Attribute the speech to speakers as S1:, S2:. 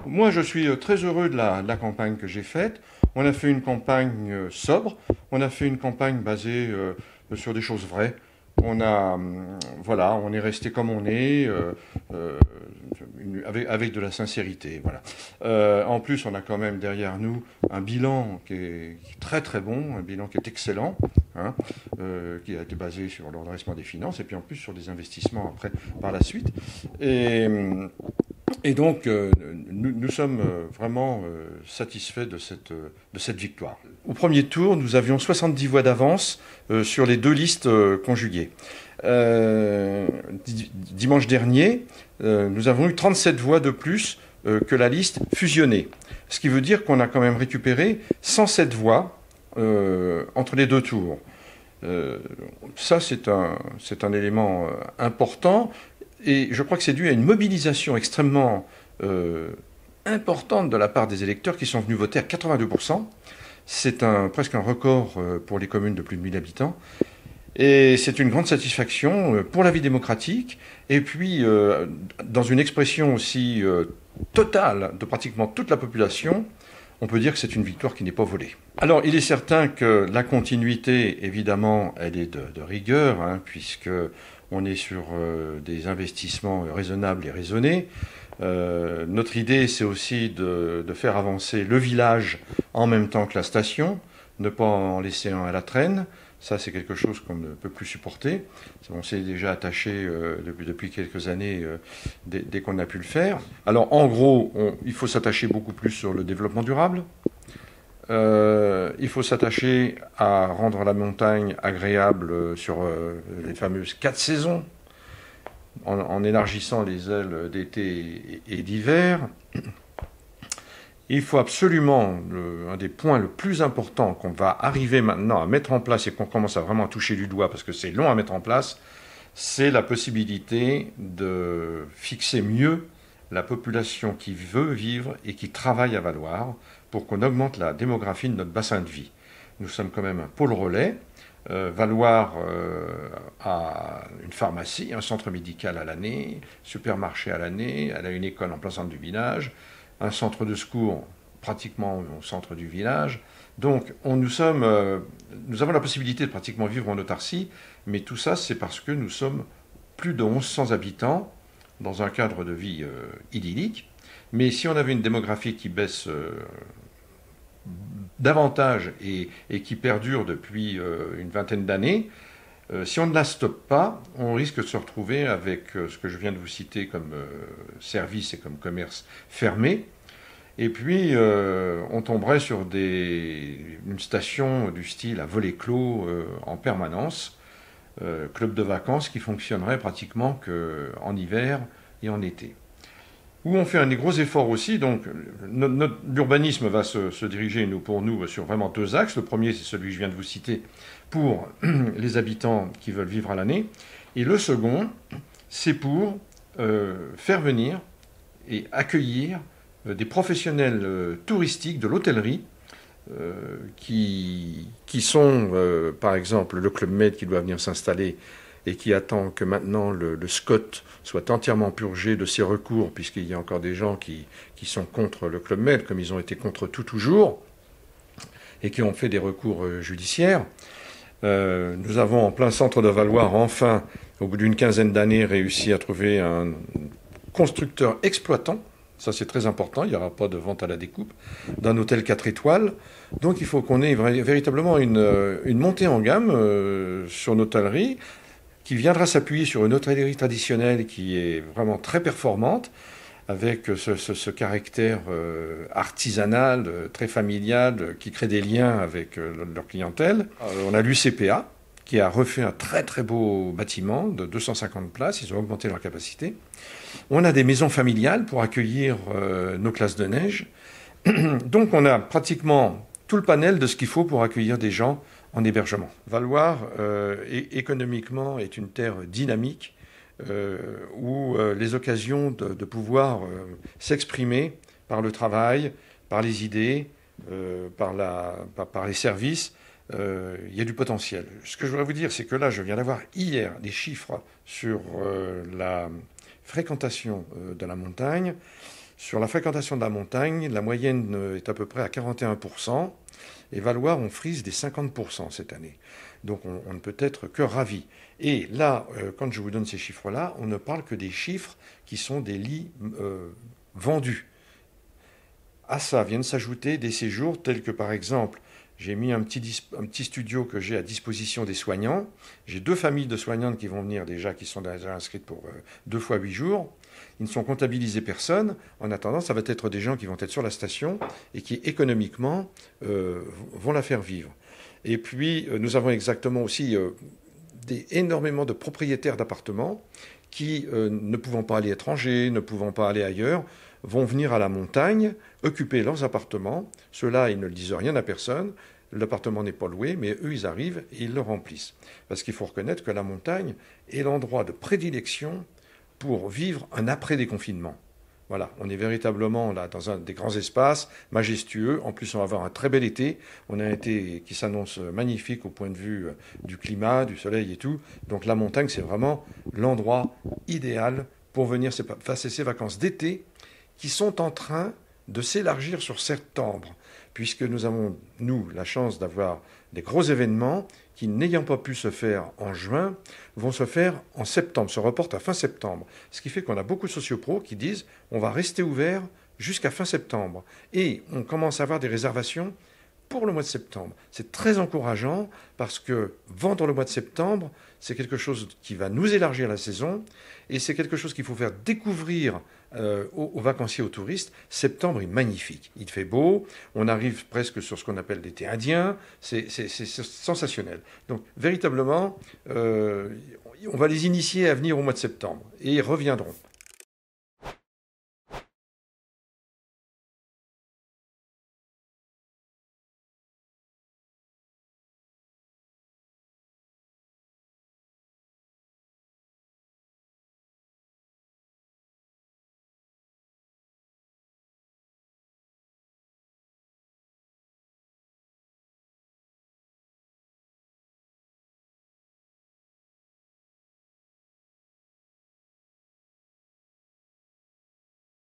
S1: Moi, je suis très heureux de la campagne que j'ai faite. On a fait une campagne sobre, on a fait une campagne basée sur des choses vraies. Voilà, on est resté comme on est, euh, avec de la sincérité. Voilà. En plus, on a quand même derrière nous un bilan qui est très très bon, un bilan qui est excellent, hein, qui a été basé sur le redressement des finances et puis en plus sur des investissements après par la suite. Et, et donc, nous sommes vraiment satisfaits de cette victoire. Au premier tour, nous avions 70 voix d'avance sur les deux listes conjuguées. Dimanche dernier, nous avons eu 37 voix de plus que la liste fusionnée. Ce qui veut dire qu'on a quand même récupéré 107 voix entre les deux tours. Ça, c'est un élément important. Et je crois que c'est dû à une mobilisation extrêmement importante de la part des électeurs qui sont venus voter à 82%. C'est presque un record pour les communes de plus de 1000 habitants. Et c'est une grande satisfaction pour la vie démocratique. Et puis, dans une expression aussi totale de pratiquement toute la population, on peut dire que c'est une victoire qui n'est pas volée. Alors, il est certain que la continuité, évidemment, elle est de rigueur, hein, puisque on est sur des investissements raisonnables et raisonnés. Notre idée, c'est aussi de faire avancer le village en même temps que la station, ne pas en laisser un à la traîne. Ça, c'est quelque chose qu'on ne peut plus supporter. On s'est déjà attaché depuis quelques années, dès qu'on a pu le faire. Alors, en gros, il faut s'attacher beaucoup plus sur le développement durable. Il faut s'attacher à rendre la montagne agréable sur les fameuses 4 saisons, en élargissant les ailes d'été et d'hiver. Il faut absolument, un des points le plus important qu'on va arriver maintenant à mettre en place et qu'on commence à vraiment toucher du doigt parce que c'est long à mettre en place, c'est la possibilité de fixer mieux la population qui veut vivre et qui travaille à Valloires pour qu'on augmente la démographie de notre bassin de vie. Nous sommes quand même un pôle relais. Valloires a une pharmacie, un centre médical à l'année, supermarché à l'année, elle a une école en plein centre du village, un centre de secours pratiquement au centre du village. Donc nous avons la possibilité de pratiquement vivre en autarcie, mais tout ça c'est parce que nous sommes plus de 1100 habitants dans un cadre de vie idyllique. Mais si on avait une démographie qui baisse davantage et qui perdure depuis une vingtaine d'années, si on ne la stoppe pas, on risque de se retrouver avec ce que je viens de vous citer comme service et comme commerce fermé. Et puis, on tomberait sur une station du style à volets clos en permanence, club de vacances qui fonctionnerait pratiquement qu'en hiver et en été. Où on fait un des gros efforts aussi, donc l'urbanisme va se diriger pour nous sur vraiment deux axes. Le premier, c'est celui que je viens de vous citer pour les habitants qui veulent vivre à l'année. Et le second, c'est pour faire venir et accueillir des professionnels touristiques de l'hôtellerie qui sont, par exemple, le Club Med qui doit venir s'installer et qui attend que maintenant le SCOT soit entièrement purgé de ses recours, puisqu'il y a encore des gens qui sont contre le Club Med, comme ils ont été contre tout toujours, et qui ont fait des recours judiciaires. Nous avons en plein centre de Valloires, enfin, au bout d'une quinzaine d'années, réussi à trouver un constructeur exploitant. Ça, c'est très important. Il n'y aura pas de vente à la découpe d'un hôtel 4 étoiles. Donc, il faut qu'on ait véritablement une montée en gamme sur l'hôtellerie qui viendra s'appuyer sur une hôtellerie traditionnelle qui est vraiment très performante, avec ce caractère artisanal, très familial, qui crée des liens avec leur clientèle. On a l'UCPA, qui a refait un très très beau bâtiment de 250 places. Ils ont augmenté leur capacité. On a des maisons familiales pour accueillir nos classes de neige. Donc on a pratiquement tout le panel de ce qu'il faut pour accueillir des gens en hébergement. Valloires, économiquement, est une terre dynamique où les occasions de pouvoir s'exprimer par le travail, par les idées, par les services, il y a du potentiel. Ce que je voudrais vous dire, c'est que là, je viens d'avoir hier des chiffres sur la fréquentation de la montagne. Sur la fréquentation de la montagne, la moyenne est à peu près à 41%, et Valloire, on frise des 50% cette année. Donc on ne peut être que ravi. Et là, quand je vous donne ces chiffres-là, on ne parle que des chiffres qui sont des lits vendus. À ça viennent s'ajouter des séjours tels que, par exemple, j'ai mis un petit studio que j'ai à disposition des soignants. J'ai 2 familles de soignantes qui vont venir déjà, qui sont déjà inscrites pour 2 fois 8 jours. Ils ne sont comptabilisés personne. En attendant, ça va être des gens qui vont être sur la station et qui, économiquement, vont la faire vivre. Et puis, nous avons exactement aussi énormément de propriétaires d'appartements qui, ne pouvant pas aller à l'étranger, ne pouvant pas aller ailleurs, vont venir à la montagne, occuper leurs appartements. Ceux-là, ils ne le disent rien à personne. L'appartement n'est pas loué, mais eux, ils arrivent et ils le remplissent. Parce qu'il faut reconnaître que la montagne est l'endroit de prédilection pour vivre un après-déconfinement. Voilà, on est véritablement là dans un des grands espaces, majestueux. En plus, on va avoir un très bel été. On a un été qui s'annonce magnifique au point de vue du climat, du soleil et tout. Donc la montagne, c'est vraiment l'endroit idéal pour venir passer ses vacances d'été qui sont en train de s'élargir sur septembre, puisque nous avons, nous, la chance d'avoir des gros événements qui, n'ayant pas pu se faire en juin, vont se faire en septembre, se reportent à fin septembre. Ce qui fait qu'on a beaucoup de sociopros qui disent on va rester ouvert jusqu'à fin septembre. Et on commence à avoir des réservations pour le mois de septembre. C'est très encourageant parce que vendre le mois de septembre, c'est quelque chose qui va nous élargir la saison et c'est quelque chose qu'il faut faire découvrir aux vacanciers, aux touristes. Septembre est magnifique. Il fait beau, on arrive presque sur ce qu'on appelle l'été indien, c'est sensationnel. Donc véritablement, on va les initier à venir au mois de septembre et ils reviendront.